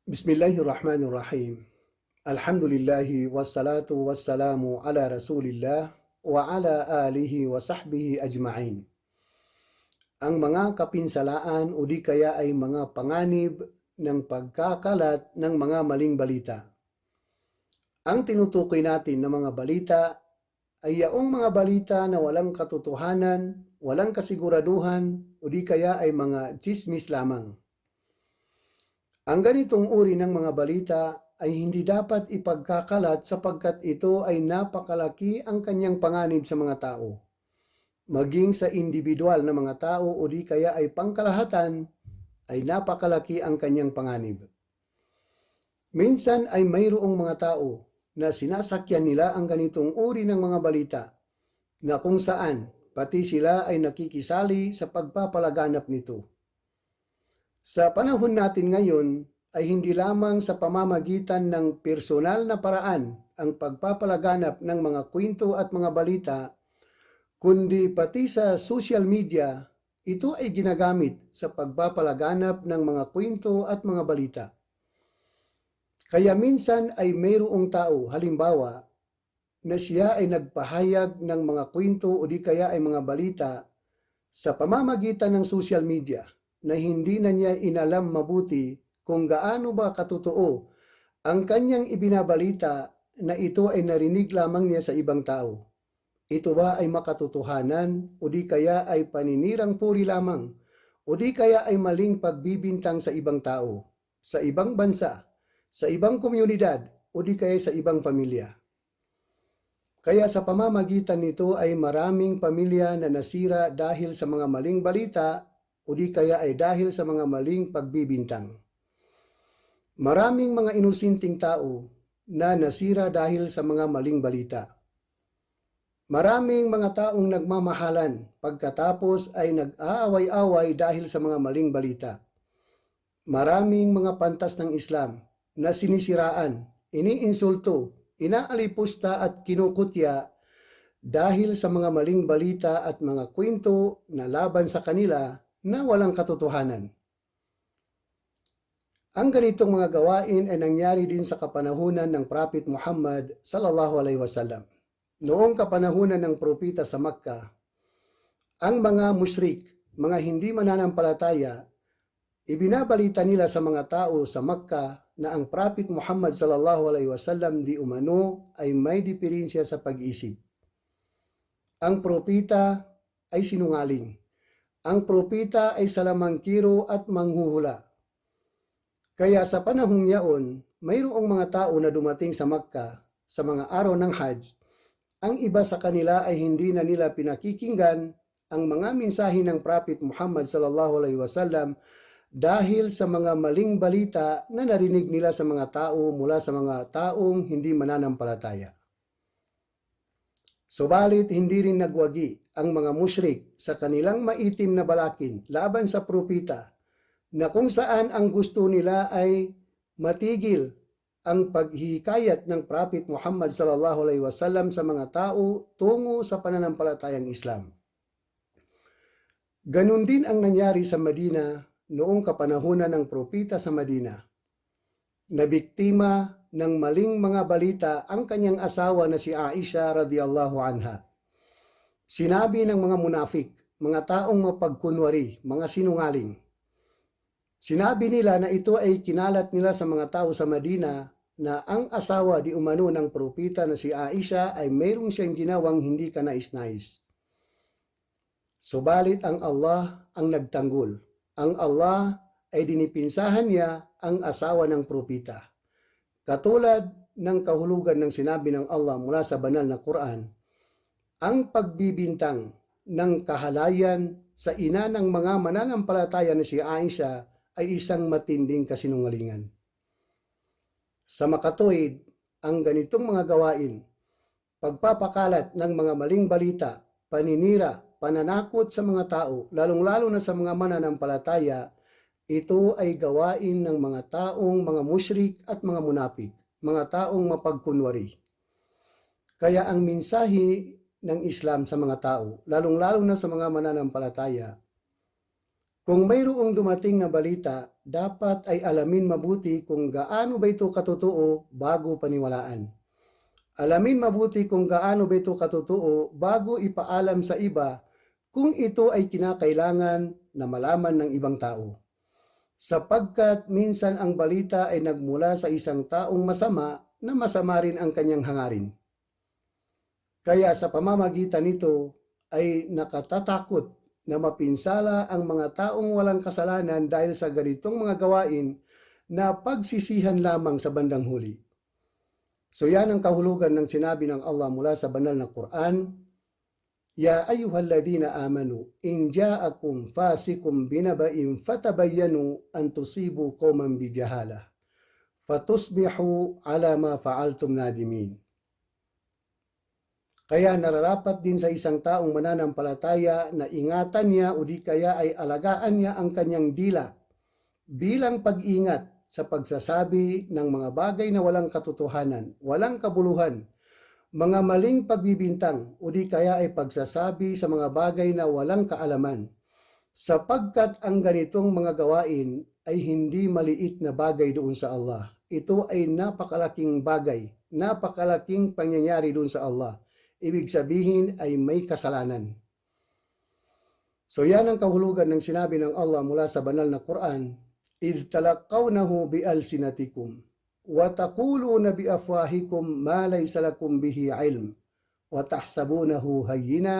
Bismillahirrahmanirrahim. Alhamdulillahi wassalatu wassalamu ala rasulillah wa ala alihi wa sahbihi ajma'in. Ang mga kapinsalaan o di kaya ay mga panganib ng pagkakalat ng mga maling balita. Ang tinutukoy natin na mga balita ay yaong mga balita na walang katotohanan, walang kasiguraduhan o di kaya ay mga chismis lamang. Ang ganitong uri ng mga balita ay hindi dapat ipagkakalat sapagkat ito ay napakalaki ang kanyang panganib sa mga tao. Maging sa individual na mga tao o di kaya ay pangkalahatan ay napakalaki ang kanyang panganib. Minsan ay mayroong mga tao na sinasakyan nila ang ganitong uri ng mga balita na kung saan pati sila ay nakikisali sa pagpapalaganap nito. Sa panahon natin ngayon ay hindi lamang sa pamamagitan ng personal na paraan ang pagpapalaganap ng mga kwento at mga balita, kundi pati sa social media, ito ay ginagamit sa pagpapalaganap ng mga kwento at mga balita. Kaya minsan ay mayroong tao, halimbawa, na siya ay nagpahayag ng mga kwento o di kaya ay mga balita sa pamamagitan ng social media na hindi na niya inalam mabuti kung gaano ba katotoo ang kanyang ibinabalita na ito ay narinig lamang niya sa ibang tao. Ito ba ay makatotohanan o di kaya ay paninirang puri lamang o di kaya ay maling pagbibintang sa ibang tao, sa ibang bansa, sa ibang komunidad o di kaya sa ibang pamilya. Kaya sa pamamagitan nito ay maraming pamilya na nasira dahil sa mga maling balita o di kaya ay dahil sa mga maling pagbibintang. Maraming mga inusinting tao na nasira dahil sa mga maling balita. Maraming mga taong nagmamahalan pagkatapos ay nag-aaway-away dahil sa mga maling balita. Maraming mga pantas ng Islam na sinisiraan, iniinsulto, inaalipusta at kinukutya dahil sa mga maling balita at mga kwento na laban sa kanila na walang katotohanan. Ang ganitong mga gawain ay nangyari din sa kapanahunan ng Prophet Muhammad sallallahu alaihi wasallam. Noong kapanahunan ng propeta sa Makkah, ang mga musyrik, mga hindi mananampalataya, ibinabalita nila sa mga tao sa Makkah na ang Prophet Muhammad sallallahu alaihi wasallam di umano ay may diferensya sa pag-isip. Ang propeta ay sinungaling. Ang propeta ay salamangkiro at manghuhula. Kaya sa panahong yaon, mayroong mga tao na dumating sa Makkah sa mga araw ng Hajj. Ang iba sa kanila ay hindi na nila pinakikinggan ang mga mensahe ng Prophet Muhammad sallallahu alaihi wasallam dahil sa mga maling balita na narinig nila sa mga tao mula sa mga taong hindi mananampalataya. Subalit hindi rin nagwagi ang mga musyrik sa kanilang maitim na balakin laban sa propeta na kung saan ang gusto nila ay matigil ang paghihikayat ng Prophet Muhammad sallallahu alaihi wasallam sa mga tao tungo sa pananampalatayang Islam. Ganun din ang nangyari sa Madina noong kapanahunan ng propeta sa Madina. Nabiktima ng maling mga balita ang kanyang asawa na si Aisha radhiyallahu anha. Sinabi ng mga munafik, mga taong mapagkunwari, mga sinungaling. Sinabi nila na ito ay kinalat nila sa mga tao sa Madina na ang asawa di umano ng propeta na si Aisha ay mayroong siyang ginawang hindi kanais-nais. Subalit ang Allah ang nagtanggol. Ang Allah ay dinipinsahan niya ang asawa ng propeta. Katulad ng kahulugan ng sinabi ng Allah mula sa banal na Quran, ang pagbibintang ng kahalayan sa ina ng mga mananampalataya na si Aisha ay isang matinding kasinungalingan. Sa makatuwid, ang ganitong mga gawain, pagpapakalat ng mga maling balita, paninira, pananakot sa mga tao, lalong-lalo na sa mga mananampalataya, ito ay gawain ng mga taong mga musyrik at mga munafik, mga taong mapagkunwari. Kaya ang mensahe ng Islam sa mga tao, lalong-lalo na sa mga mananampalataya, Kung mayroong dumating na balita, dapat ay alamin mabuti kung gaano ba ito katotoo bago paniwalaan. Alamin mabuti kung gaano ba ito katotoo bago ipaalam sa iba kung ito ay kinakailangan na malaman ng ibang tao. Sapagkat minsan ang balita ay nagmula sa isang taong masama na masama rin ang kanyang hangarin. Kaya sa pamamagitan nito ay nakatatakot na mapinsala ang mga taong walang kasalanan dahil sa ganitong mga gawain na pagsisihan lamang sa bandang huli. So yan ang kahulugan ng sinabi ng Allah mula sa banal na Quran, Ya ayyuhalladhina amanu, in ja'akum fasikum binaba'in fatabayyanu an tusibu qauman bijahalah, fatusbihu ala ma fa'altum nadimin. Kaya nararapat din sa isang taong mananampalataya na ingatan niya o di kaya ay alagaan niya ang kanyang dila bilang pag-ingat sa pagsasabi ng mga bagay na walang katotohanan, walang kabuluhan, mga maling pagbibintang o di kaya ay pagsasabi sa mga bagay na walang kaalaman, sapagkat ang ganitong mga gawain ay hindi maliit na bagay doon sa Allah. Ito ay napakalaking bagay, napakalaking pangyayari doon sa Allah. Ibig sabihin ay may kasalanan. So yan ang kahulugan ng sinabi ng Allah mula sa banal na Quran, إِذْ تَلَقَّوْنَهُ بِأَلْسِنَتِكُمْ وَتَقُولُونَ بِأَفْوَاهِكُمْ مَا لَيْسَ لَكُمْ بِهِ عِلْمٌ وَتَحْسَبُونَهُ هَيِّنًا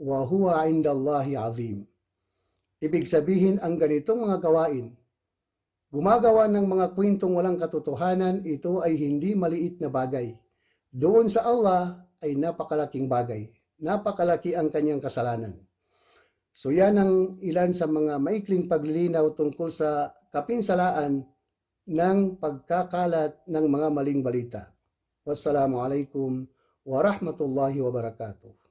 وَهُوَ عِنْدَ اللَّهِ عَظِيمٌ. Ibig sabihin ang ganitong mga gawain, gumagawa ng mga kwentong walang katotohanan, ito ay hindi maliit na bagay. Doon sa Allah ay napakalaking bagay. Napakalaki ang kanyang kasalanan. So yan ang ilan sa mga maikling paglilinaw tungkol sa kapinsalaan ng pagkakalat ng mga maling balita. Wassalamualaikum warahmatullahi wabarakatuh.